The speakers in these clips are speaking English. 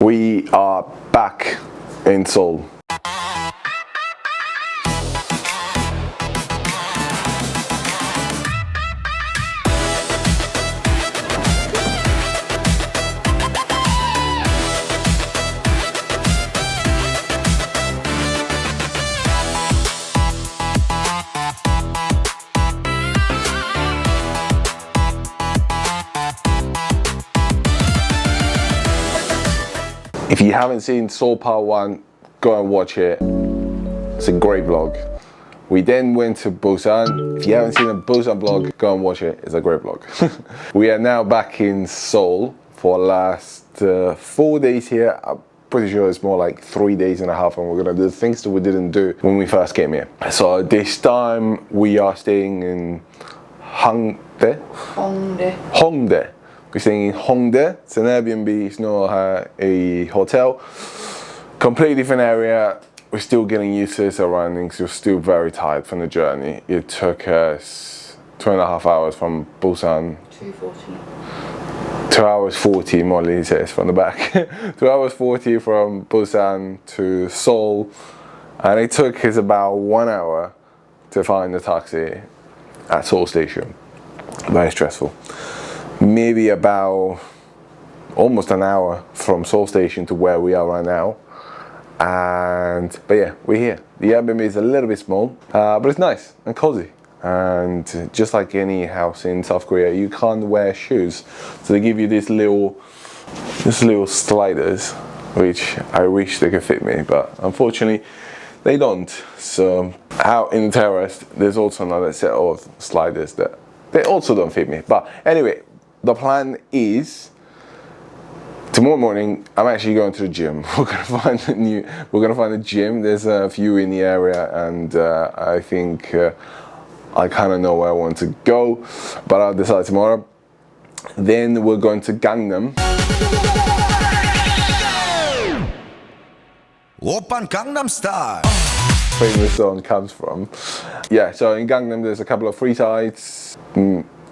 We are back in Seoul. If you haven't seen Seoul Part 1, go and watch it. It's a great vlog. We then went to Busan. If you haven't seen a Busan vlog, go and watch it. It's a great vlog. We are now back in Seoul for the last 4 days here. I'm pretty sure it's more like 3 days and a half, and we're gonna do things that we didn't do when we first came here. So this time we are staying in Hongdae. We're staying in Hongdae. It's an Airbnb, it's not a hotel. Completely different area. We're still getting used to the surroundings. We're still very tired from the journey. It took us 2.5 hours from Busan. 2:40. 2 hours 40, Molly says from the back. 2 hours 40 from Busan to Seoul. And it took us about 1 hour to find a taxi at Seoul Station. Very stressful. Maybe about almost an hour from Seoul Station to where we are right now. But yeah, we're here. The Airbnb is a little bit small, but it's nice and cozy. And just like any house in South Korea, you can't wear shoes. So they give you these little sliders, which I wish they could fit me, but unfortunately they don't. So out in the terrace, there's also another set of sliders that they also don't fit me. But anyway, the plan is tomorrow morning I'm actually going to the gym. We're gonna find a gym. There's a few in the area, and I think I kind of know where I want to go, but I'll decide tomorrow. Then we're going to Gangnam. Oppan Gangnam Style. Famous song comes from. Yeah, so in Gangnam there's a couple of free sites,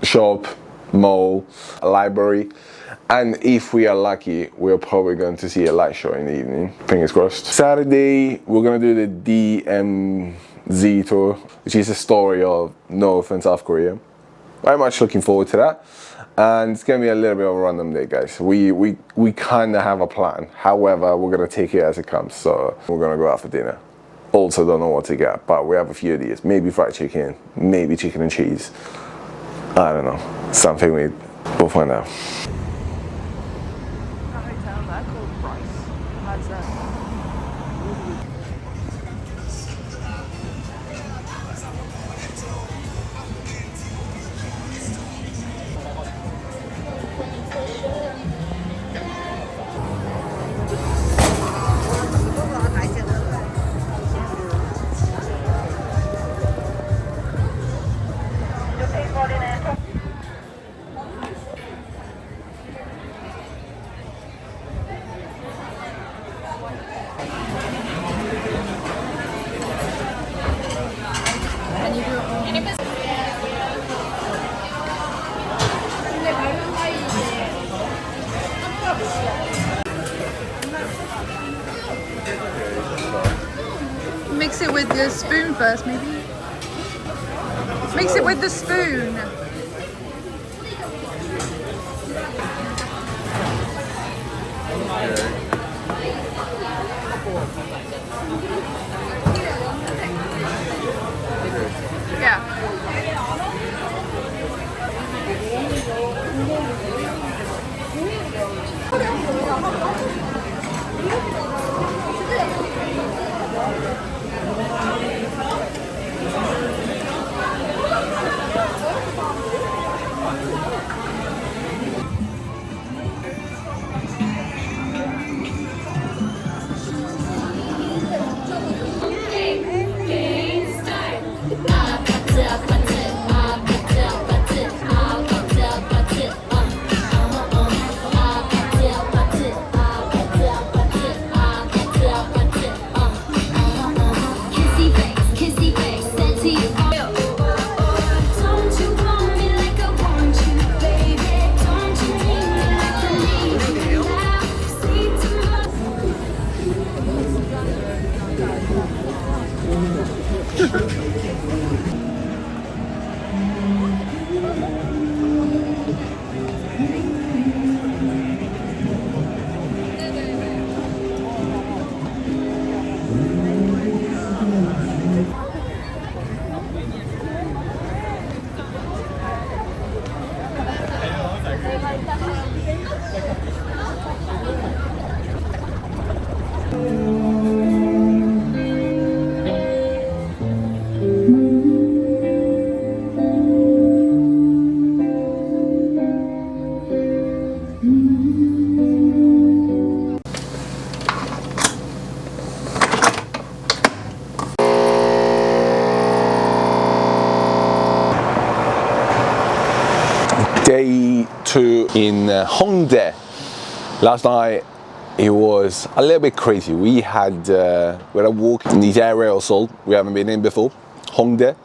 shop, mall, a library, and if we are lucky, we're probably going to see a light show in the evening. Fingers crossed. Saturday, we're gonna do the DMZ tour, which is a story of North and South Korea. Very much looking forward to that. And it's gonna be a little bit of a random day, guys. We kind of have a plan. However, we're gonna take it as it comes. So we're gonna go out for dinner. Also don't know what to get, but we have a few ideas. Maybe fried chicken, maybe chicken and cheese. I don't know. Something we'll find out. Mix it with the spoon first, maybe. Mix it with the spoon. Yeah. Day 2 in Hongdae. Last night it was a little bit crazy. We had a walk in this area of Seoul we haven't been in before, Hongdae,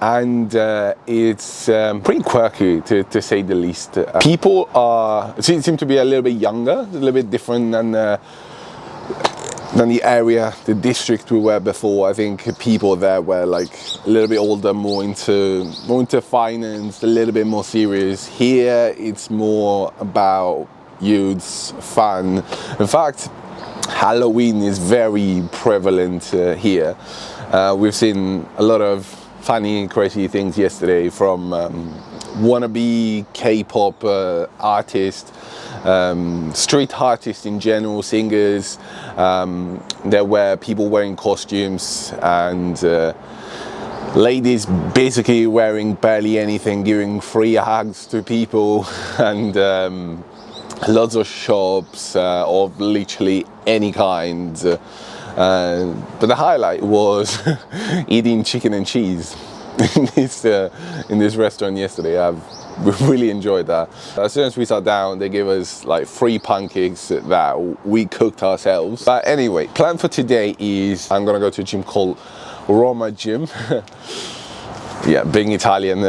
and it's pretty quirky to say the least. People seem to be a little bit younger, a little bit different than the area, the district we were before. I think people there were like a little bit older, more into finance, a little bit more serious. Here it's more about youths, fun. In fact, Halloween is very prevalent here. We've seen a lot of funny, crazy things yesterday from wannabe K-pop artists, street artists in general, singers. There were people wearing costumes and ladies basically wearing barely anything, giving free hugs to people, and lots of shops of literally any kind. But the highlight was eating chicken and cheese in this restaurant yesterday. I've really enjoyed that. As soon as we sat down, they gave us like free pancakes that we cooked ourselves. But anyway, plan for today is I'm gonna go to a gym called Roma Gym. Yeah, being Italian,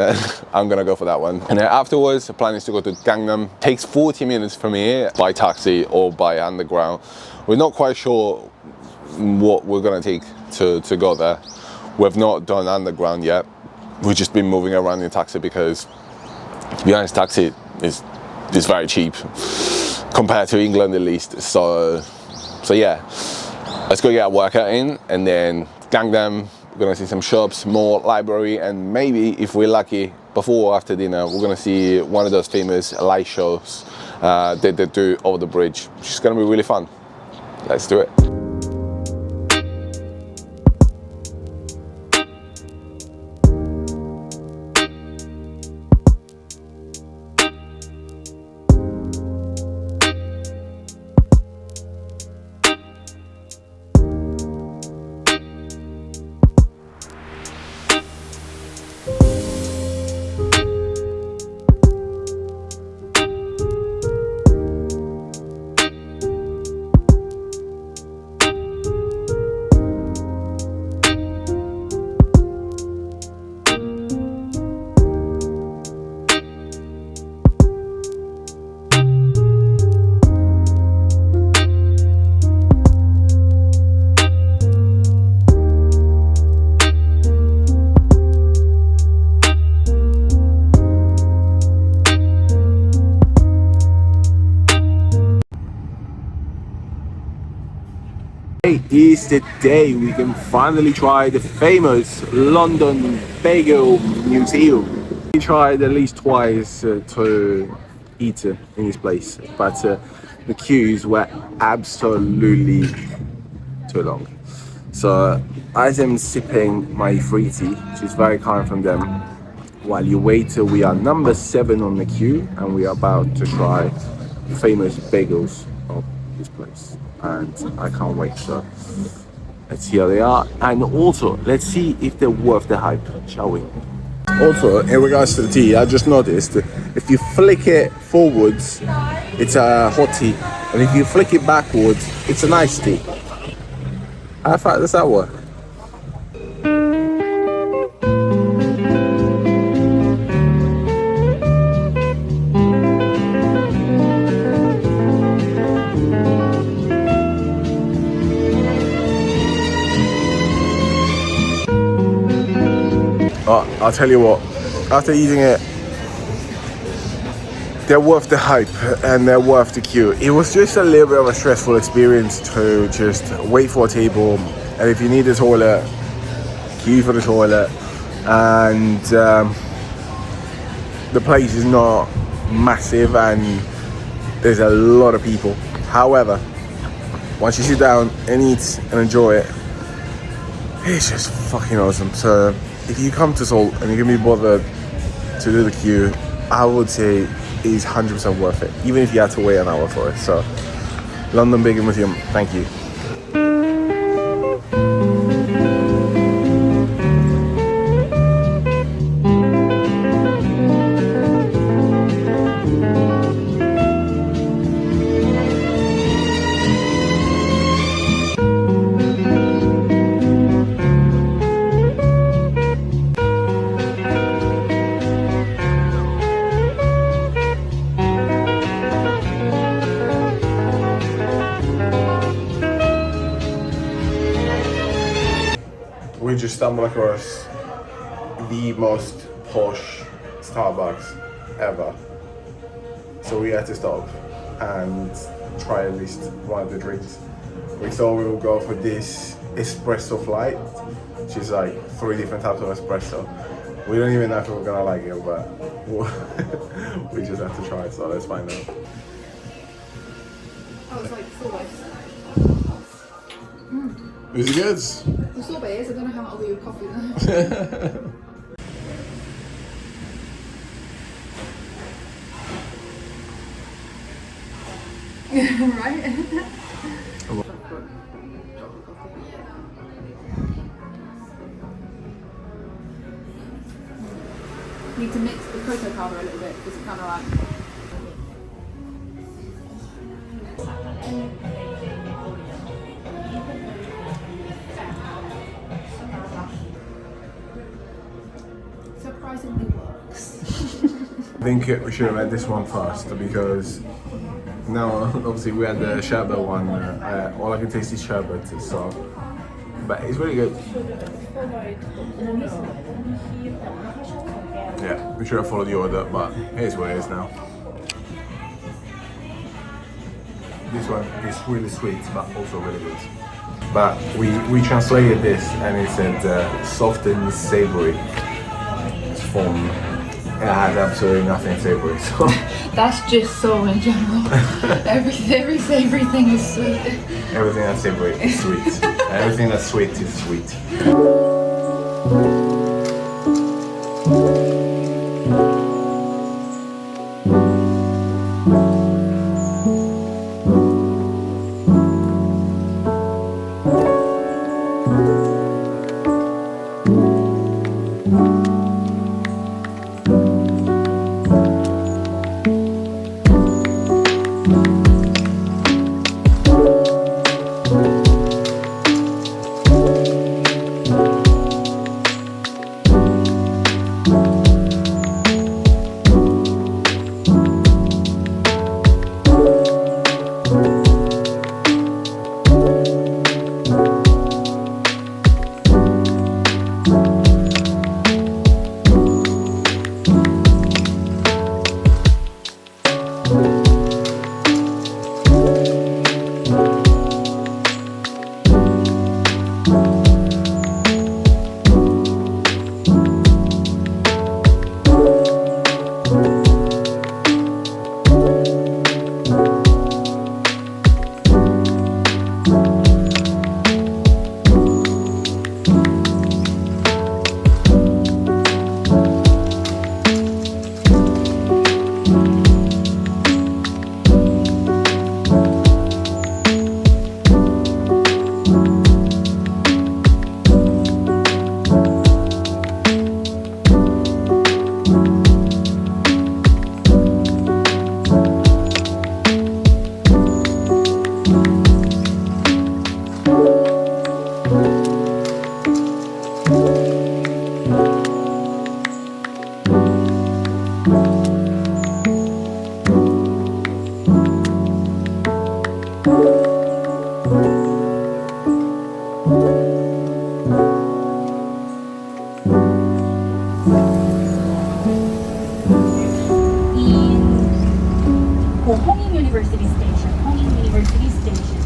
I'm gonna go for that one. And then afterwards, the plan is to go to Gangnam. Takes 40 minutes from here by taxi or by underground. We're not quite sure what we're gonna take to go there. We've not done underground yet. We've just been moving around in taxi because, to be honest, taxi is very cheap compared to England at least. So yeah, let's go get a workout in, and then Gangnam. We're gonna see some shops, more library, and maybe if we're lucky, before or after dinner, we're gonna see one of those famous light shows that they do over the bridge, which is gonna be really fun. Let's do it. Today is the day we can finally try the famous London Bagel Museum. We tried at least twice to eat in this place, but the queues were absolutely too long. So as I'm sipping my free tea, which is very kind from them, while you wait, we are number 7 on the queue, and we are about to try the famous bagels of this place. And I can't wait, so let's see how they are, and also let's see if they're worth the hype, shall we? Also, in regards to the tea, I just noticed if you flick it forwards, it's a hot tea, and if you flick it backwards, it's an iced tea. How does that work? I'll tell you what, after eating it, they're worth the hype and they're worth the queue. It was just a little bit of a stressful experience to just wait for a table, and if you need a toilet, queue for the toilet, and the place is not massive and there's a lot of people. However, once you sit down and eat and enjoy it, it's just fucking awesome. So if you come to Seoul and you can be bothered to do the queue, I would say it is 100% worth it, even if you had to wait an hour for it. So, London Bagel Museum, thank you. just stumbled across the most posh Starbucks ever. So we had to stop and try at least one of the drinks. We thought we would go for this espresso flight, which is like 3 different types of espresso. We don't even know if we're gonna like it, but we just have to try it, so let's find out. Oh, it's like sorbet. Is it good? The sorbet is, I don't know how that'll be with coffee though. Right? Need to mix the cocoa powder a little bit because it's kind of like. Surprisingly works. I think we should have had this one first because now obviously we had the sherbet one. All I can taste is sherbet, so but it's really good. Yeah, we should have followed the order, but here's what it is now. This one is really sweet, but also really good. But we translated this and it said soft and savory. It's from, it had absolutely nothing savory, so. That's just so in general. every savoury thing is sweet. Everything that's savory is sweet. Everything that's sweet is sweet. Hongdae University Station. Hongdae University Station.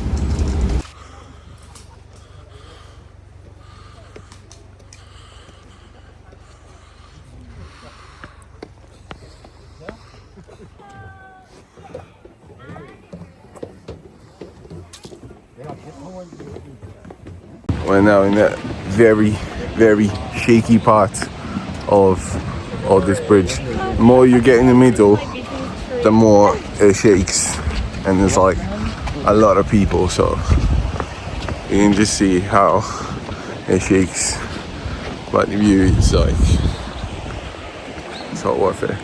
We're now in that very, very shaky part of this bridge. The more you get in the middle, the more it shakes, and there's like a lot of people, so you can just see how it shakes. But the view is like, it's not worth it.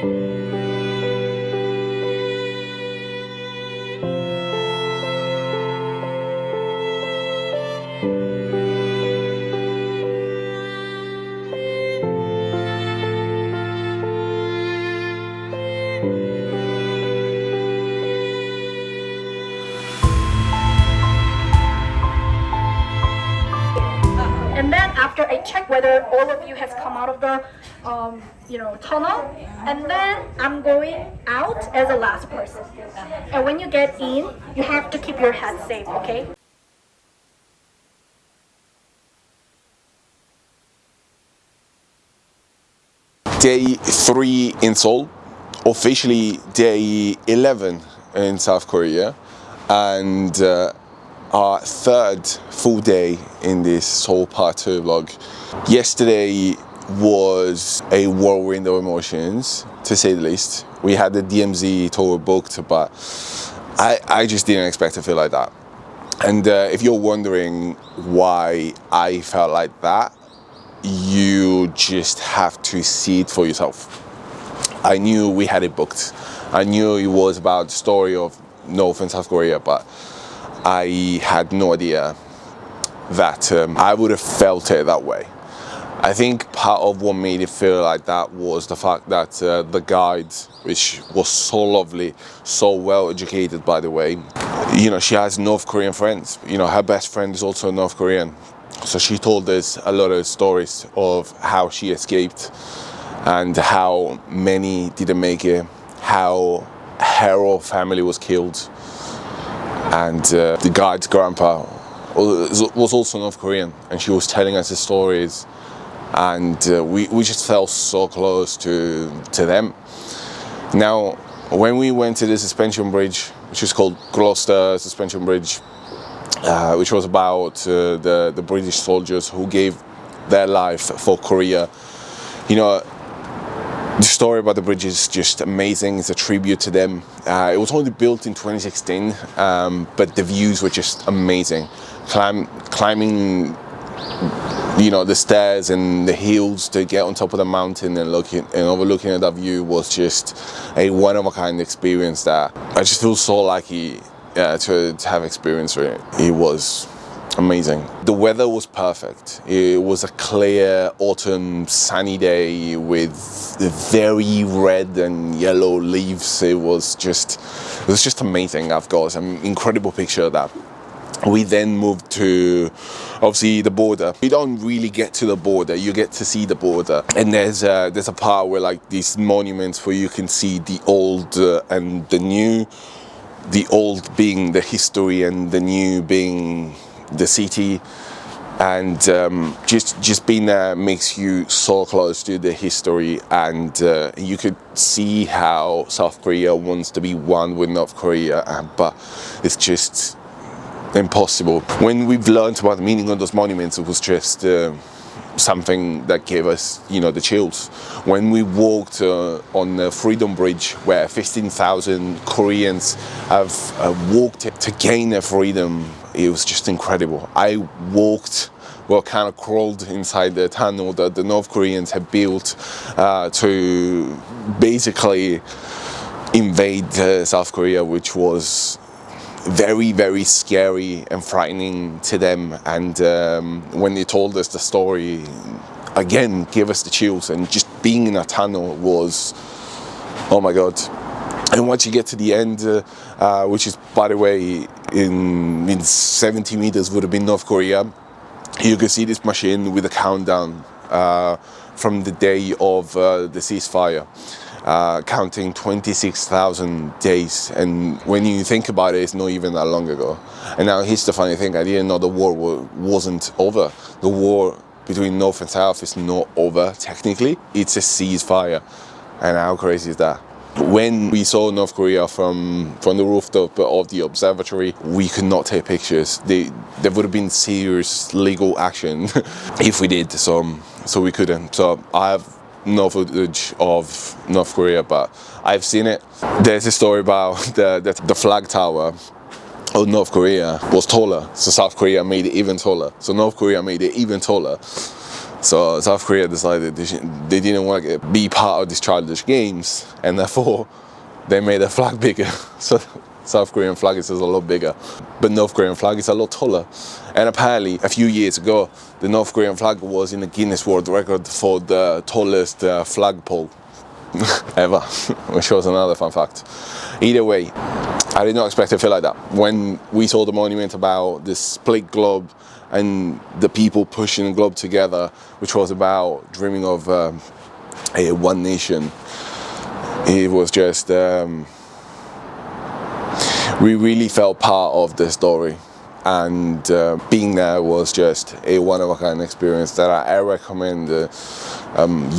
And then after I check whether all of you has come out of the tunnel, and then I'm going out as the last person. And when you get in, you have to keep your head safe, okay? Day 3 in Seoul, officially day 11 in South Korea, and our third full day in this Seoul Part 2 vlog. Yesterday was a whirlwind of emotions, to say the least. We had the DMZ tour booked, but I just didn't expect to feel like that. And if you're wondering why I felt like that, you just have to see it for yourself. I knew we had it booked. I knew it was about the story of North and South Korea, but I had no idea that I would have felt it that way. I think part of what made it feel like that was the fact that the guide, which was so lovely, so well educated, by the way, she has North Korean friends. Her best friend is also North Korean. So she told us a lot of stories of how she escaped and how many didn't make it, how her whole family was killed. And the guide's grandpa was also North Korean, and she was telling us the stories, and we just felt so close to them. Now, when we went to the suspension bridge, which is called Gloucester Suspension Bridge, which was about the British soldiers who gave their life for Korea, the story about the bridge is just amazing. It's a tribute to them. It was only built in 2016, but the views were just amazing. Climbing, the stairs and the hills to get on top of the mountain and overlooking at that view was just a one-of-a-kind experience that I just feel so lucky to have experienced it. It was amazing. The weather was perfect. It was a clear autumn sunny day with very red and yellow leaves. It was just amazing. I've got an incredible picture of that. We then moved to, obviously, the border. You don't really get to the border, you get to see the border. And there's a part where, like, these monuments where you can see the old and the new. The old being the history and the new being the city. And just being there makes you so close to the history, and you could see how South Korea wants to be one with North Korea, but it's just impossible. When we've learned about the meaning of those monuments, it was just something that gave us, the chills. When we walked on the Freedom Bridge, where 15,000 Koreans have walked to gain their freedom, it was just incredible. I kind of crawled inside the tunnel that the North Koreans had built to basically invade South Korea, which was very, very scary and frightening to them. And when they told us the story, again, gave us the chills. And just being in a tunnel was, oh my God. And once you get to the end, which is, by the way, in 70 meters would have been North Korea, you can see this machine with a countdown from the day of the ceasefire. Counting 26,000 days, and when you think about it, it's not even that long ago. And now here's the funny thing: I didn't know the war wasn't over. The war between North and South is not over technically. It's a ceasefire, and how crazy is that? When we saw North Korea from the rooftop of the observatory, we could not take pictures. There would have been serious legal action if we did. So we couldn't. So I have no footage of North Korea, but I've seen it. There's a story about the flag tower of North Korea was taller, so South Korea made it even taller. So North Korea made it even taller. So South Korea decided they didn't want to be part of these childish games, and therefore they made the flag bigger. So South Korean flag is a lot bigger, but North Korean flag is a lot taller. And apparently, a few years ago, the North Korean flag was in the Guinness World Record for the tallest flagpole ever, which was another fun fact. Either way, I did not expect to feel like that. When we saw the monument about this split globe and the people pushing the globe together, which was about dreaming of a one nation, it was just, we really felt part of the story. And being there was just a one-of-a-kind experience that I recommend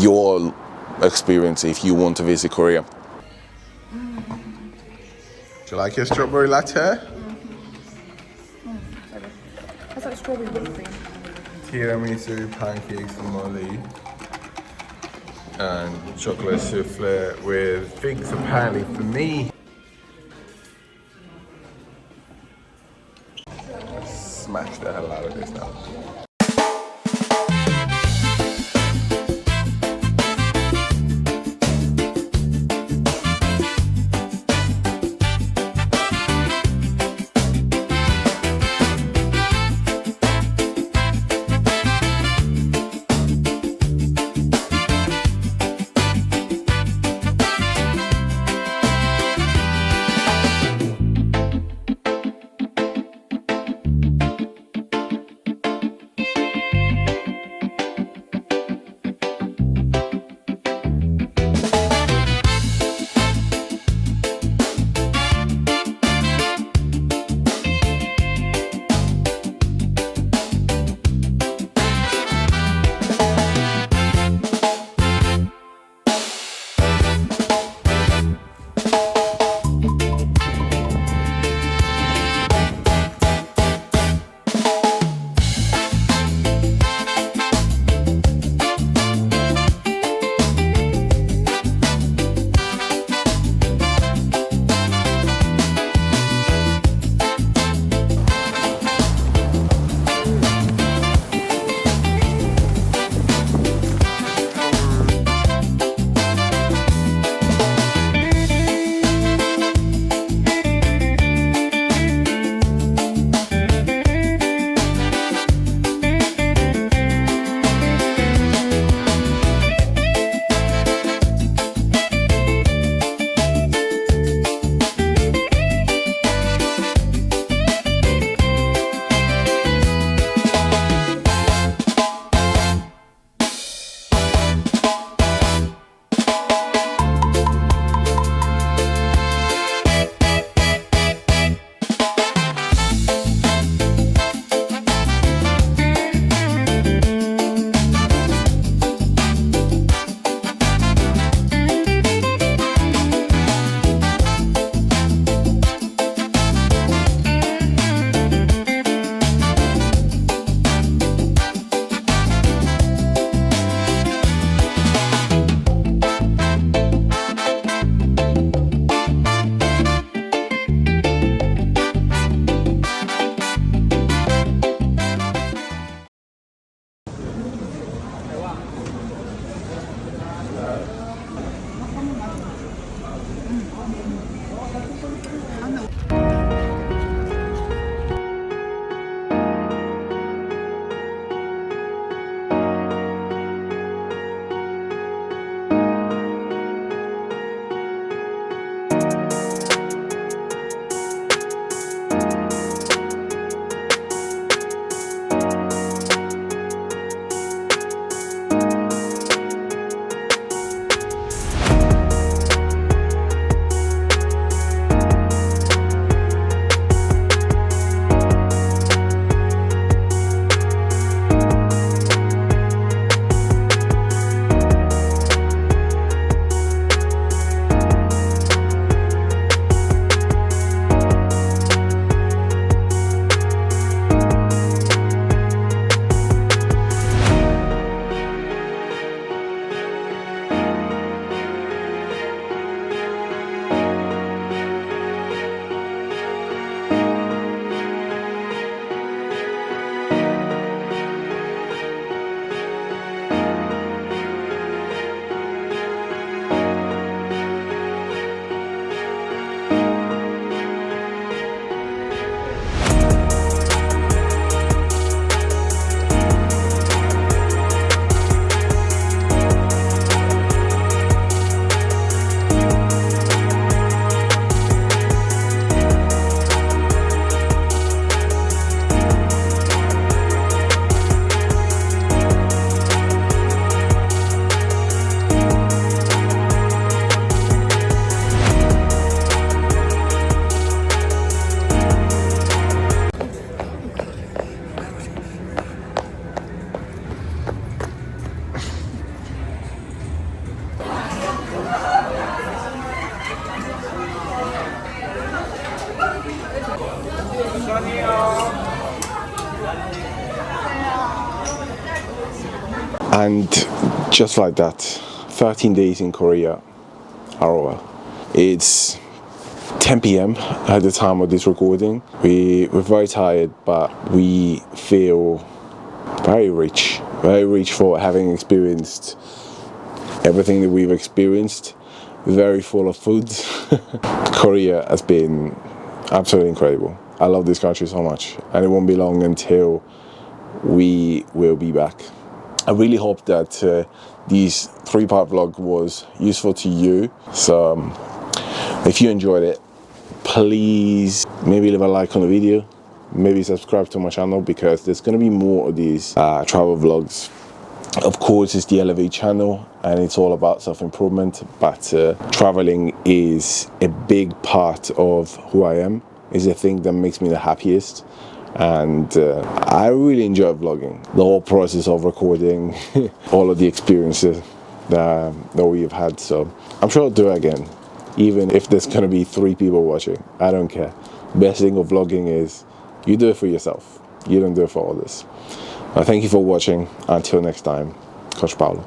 your experience if you want to visit Korea. Do you like your strawberry latte? That's like strawberry whipped cream. Tiramisu, pancakes from Molly, and chocolate souffle with figs apparently for me. Smash the hell out of this now. And just like that, 13 days in Korea are over. It's 10 p.m. at the time of this recording. We're very tired, but we feel very rich for having experienced everything that we've experienced. Very full of food. Korea has been absolutely incredible. I love this country so much, and it won't be long until we will be back. I really hope that this 3-part vlog was useful to you. So if you enjoyed it, please maybe leave a like on the video, maybe subscribe to my channel, because there's going to be more of these travel vlogs. Of course, it's the Elevate channel and it's all about self-improvement, but traveling is a big part of who I am. It's the thing that makes me the happiest, and I really enjoy vlogging. The whole process of recording all of the experiences that we've had. So I'm sure I'll do it again, even if there's going to be 3 people watching. I don't care. Best thing of vlogging is you do it for yourself. You don't do it for others. Thank you for watching. Until next time, Coach Paulo.